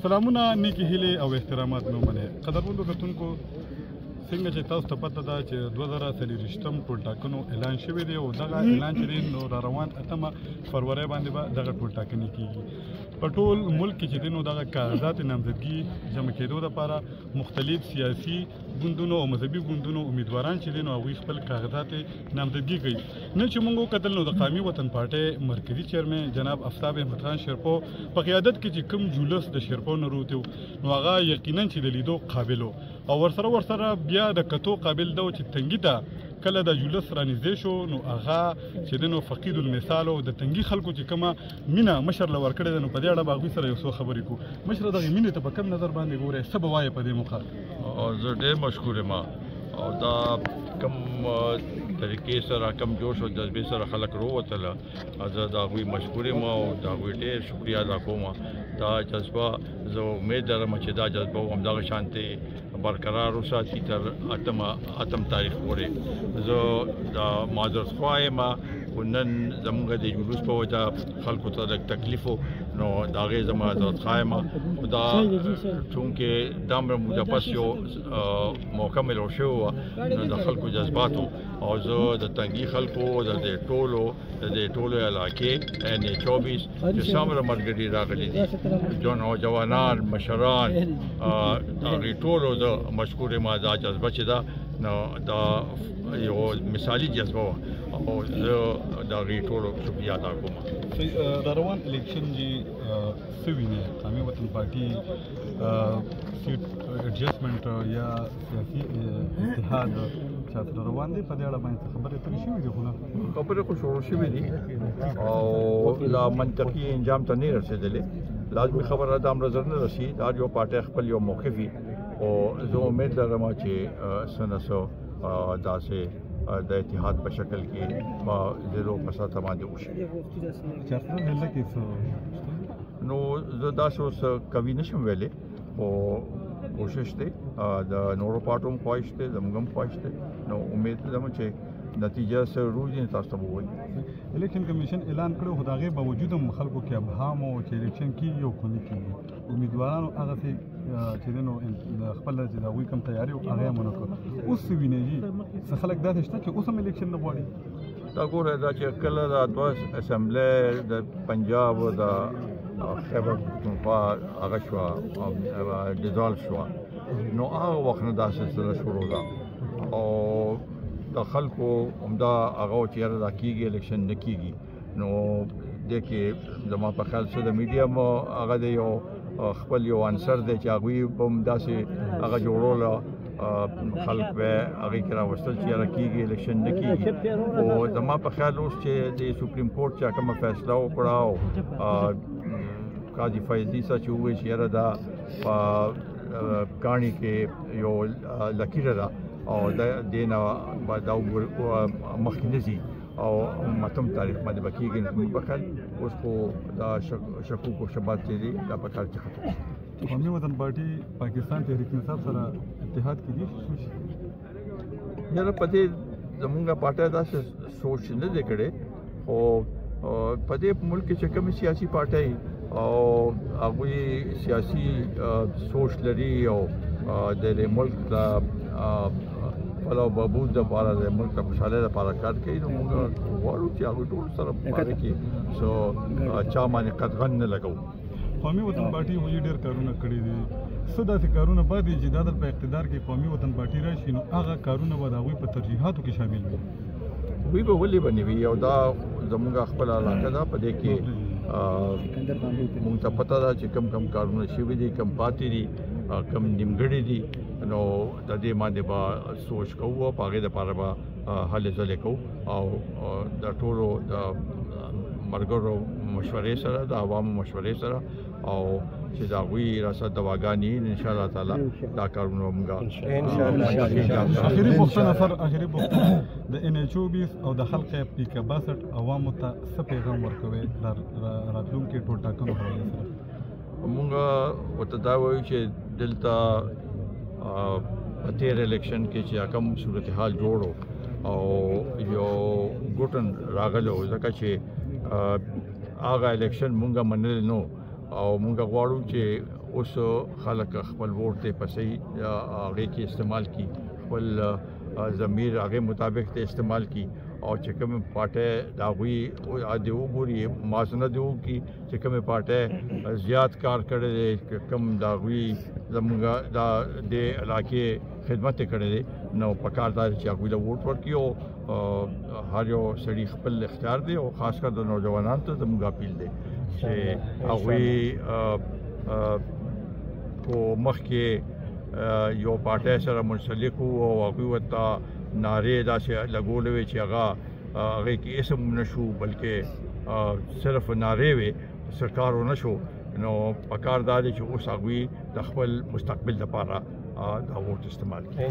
سلامونه نیکی هیلې او احترامات مې ومنئ. قدرمنو کتونکو، څنګه چې تاسو ته پته ده چې 2023 ټولټاکنو اعلان شوی دی او دغه اعلان چې دی نو را روان 8 فروری باندې به دغه ټولټاکنې کیږي. په ټول ملک کې چې دی نو دغه کاغذات نامزدګي جمع کېدو لپاره مختلف سیاسي ګوندونو او مذهبي ګوندونو امیدواران چې دی نو هغوی خپل کاغذات نامزدګي کوي. نن چې موږ وکتل نو د قومي وطن پارټۍ مرکزي چیرمن جناب آفتاب احمد خان شیرپو په قیادت کې چې کوم جولس د شیرپو نه روته نو هغه یقینا چې د لیدو قابل او ورسره بیا د کتو قابل ده چې تنګي ته کله د جولس رانږدې شو نو هغه چې دی نو فقید المثال او د تنګي خلکو چې کومه مینه مشر له ورکړې ده نو په دې اړه به هغوی سره یو څو خبرې کوو. مشره دغې مینې ته په کوم نظر باندې ګورئ؟ څه به وایې په دې موقع؟ زه ډېر مشکور یم او دا کم طریقې سره کم جوش او جذبې سره خلک راووتله، زه د هغوی مشکور یم او د هغوی ډېر شکریه ادا کوم. دا جذبه زه امید لرم چې دا جذبه همدغه شانتې برقرار وساتي تر اتم تاریخ پورې. زه د معذرت خوا یم خو نن زموږ د جلوس په وجه خلکو ته لږ تکلیف و نو د هغې زه معذرت خوا یم. دا چونکې دومره موده پس یو موقع میلاو شوې وه نو د خلکو جذباتو او زه د تنګي خلکو د دې ټولو علاقې N24 چې څومره ملګري راغلي دي، نوجوانان، مشران، هغې ټولو زه مشکور یم. دا جذبه چې ده نو دا یو مثالي جذبه وه او زه د هغې ټولو شکریه ادا کوم. را روان الیکشن چې څه وینئ؟ قومي وطن پارټي سیټ ایډجسټمنټ یا سیاسي اتحاد چا سره روان دی؟ په دې اړه باندې خبرې اترې شوې دي؟ خو نه خبرې خو شروع شوې دي او لا منطقي انجام ته نه رسېدلې. لازمي خبره دا هم نظر نه رسي، دا یو پارټۍ خپل یو موقف وي او زه امید لرم چې څه نه څه داسې د اتحاد په شکل کې په ضلعو په سطحه باندې وشي. نو زه داسې اوس کوي نشم ویلی خو کوشش دی، د نورو پارټو هم خواهش دی، زموږ هم خواهش دی. نو امید لرم چې نتیجه څه روزي تاسو ته ووایي. الیکشن کمیشن اعلان کړو خو د هغې باوجود هم خلکو کې ابهام و چې الیکشن کېږي او که نه کېږي. امیدوارانو هغسې چې دی نو خپل چې د هغوی کوم تیاري و هغه یې هم ونه کړو. اوس څه وینئ جي؟ څه خلک داسې شته چې اوس هم الیکشن نه غواړي؟ دا ګوره دا چې کله دا دوه اسمبلی د پنجاب او د خیبر پښتونخوا هغه شوه ډیزالو شوه نو هغه وخت نه دا سلسله شروع ده او د خلکو همدا هغه چې یاره دا کېږي الیکشن نه کېږي. نو دې کې زما په خیال څه د میډیا م هغه د یو خپل یو عنصر دی چې هغوی به هم داسې هغه جوړوله خلک به هغې کې راوستل چې یاره کېږي الیکشن نه کېږي. خو زما په خیال اوس چې د سپریم کورټ چې کومه فیصله وکړه او قاضي فیضي صاحب چې ووایي چې یاره دا په کاڼي کې یو لکیره ده او د دې نه به دا مخکې نه ځي او ماتم تاریخ باندې به کېږي. نو په خیال اوس خو دا شکوک و شبهات چې دي دا په کار چې ختم شي. قومي وطن پارټي پاکستان تحریک انصاف سره اتحاد کېدی شي؟ یاره په دې زموږ پارټۍ داسې سوچ نه دی کړی خو په دې ملک کې چې کومې سیاسي پارټۍ او هغوی سیاسي سوچ لري او د ملک د فلاح و بهبود دپاره د ملک د خوشحالۍ دپاره کار کوي نو موږ غواړو چې هغوی ټول سره په باره کې څه چا باندې قدغن نه لګوو. قومي وطن پارټي وایي ډېر کارونه کړي دي. څه داسې کارونه به دي چې دا دلته په اقتدار کې قومي وطن پارټي راشي نو هغه کارونه به د هغوی په ترجیحاتو کې شامل وي؟ دوی به ولې به نه وي او دا زموږ خپله علاقه ده، په دې کې موږ ته پته ده چې کم کارونه شوي دي، کم پاتې دي، کم نیمګړي دي. نو د دې باندې به سوچ کوو او په هغې دپاره به هلې ځلې کوو او د ټولو د ملګرو مشورې سره د عوامو مشورې سره او چې د هغوی راسره دواګانې وي انشاءالله تعالی دا کارونه موږ اخري پوښتنه د N24 او د خلق پیکه 62 عوامو ته څه پیغام ورکوئ د راتلونکي ټولټاکنو حواله سره؟ موږ ورته دا وایو چې دلته په تېر الیکشن کې چې کوم صورتحال جوړ او یو ګوټن راغلی و ځکه چې هغه الیکشن مونږ منلی نو او مونږ غواړو چې اوس خلک خپل ووټ ته پسې هغه کې استعمال کی خپل ضمیر هغه مطابق ته استعمال کی او چې کوم پارټي دا وی د وګوري مازنه دی کی چې کوم پارټي زیات کار کړي کوم دا وی زموږه دا د علاقې خدمت کړي نو پکاردار چې هغه له ووټ ورکیو هر یو سړي خپل اختیار دی او خاص کر د نوجوانانو ته زموږ اپیل دی چې هغه کو مخکې یو پارټي سره منسلک او هغه وتا ناره دا چې لګولې چې هغه کې اسم نشو بلکې صرف ناره وي سرکار ونشو نو پکاردار چې اوس هغه د خپل مستقبل لپاره دا ووټ استعمال کړي